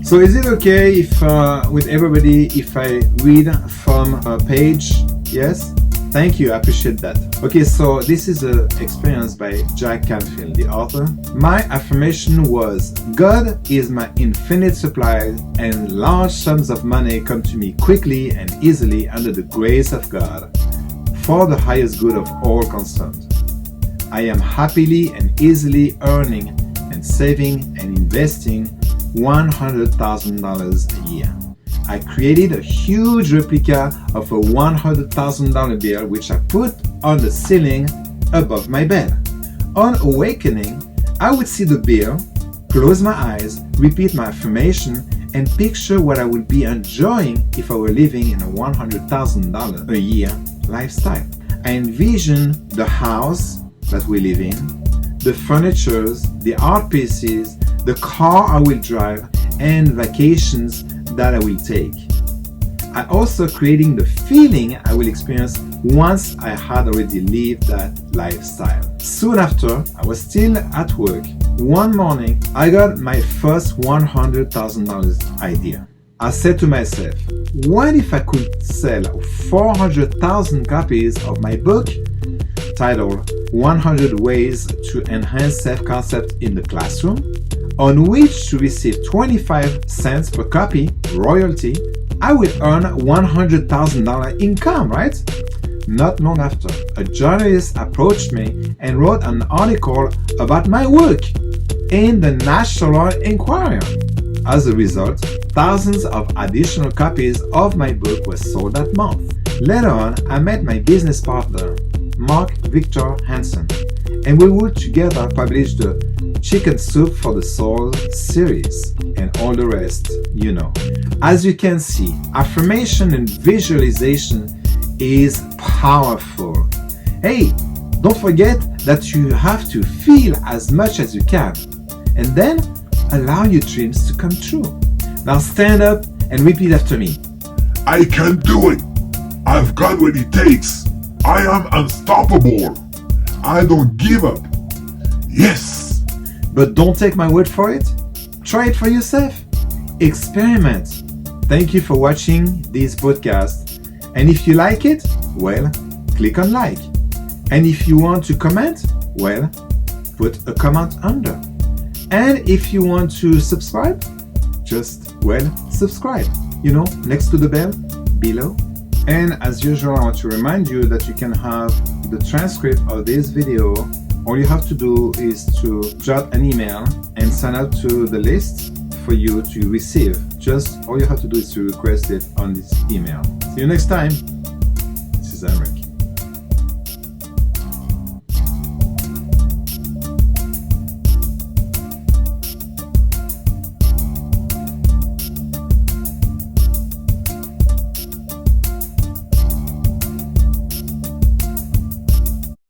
So is it okay if with everybody if I read from a page? Yes? Thank you, I appreciate that. Okay, so this is an experience by Jack Canfield, the author. My affirmation was, God is my infinite supply and large sums of money come to me quickly and easily under the grace of God for the highest good of all concerned. I am happily and easily earning and saving and investing $100,000 a year. I created a huge replica of a $100,000 bill which I put on the ceiling above my bed. On awakening, I would see the bill, close my eyes, repeat my affirmation, and picture what I would be enjoying if I were living in a $100,000 a year lifestyle. I envision the house that we live in, the furnitures, the art pieces, the car I will drive, and vacations that I will take. I also creating the feeling I will experience once I had already lived that lifestyle. Soon after, I was still at work. One morning, I got my first $100,000 idea. I said to myself, what if I could sell 400,000 copies of my book titled 100 Ways to Enhance Self-Concept in the Classroom, on which to receive 25 cents per copy royalty, I will earn $100,000 income, right? Not long after, a journalist approached me and wrote an article about my work in the National Enquirer. As a result, thousands of additional copies of my book were sold that month. Later on, I met my business partner, Mark Victor Hansen, and we would together publish the Chicken Soup for the Soul series and all the rest, you know. As you can see, affirmation and visualization is powerful. Hey, don't forget that you have to feel as much as you can and then allow your dreams to come true. Now stand up and repeat after me. I can do it. I've got what it takes. I am unstoppable. I don't give up. Yes. But don't take my word for it. Try it for yourself. Experiment. Thank you for watching this podcast. And if you like it, well, click on like. And if you want to comment, well, put a comment under. And if you want to subscribe, just, well, subscribe. You know, next to the bell, below. And as usual, I want to remind you that you can have the transcript of this video. All you have to do is to jot an email and sign up to the list for you to receive. Just all you have to do is to request it on this email. See you next time. This is Emrick.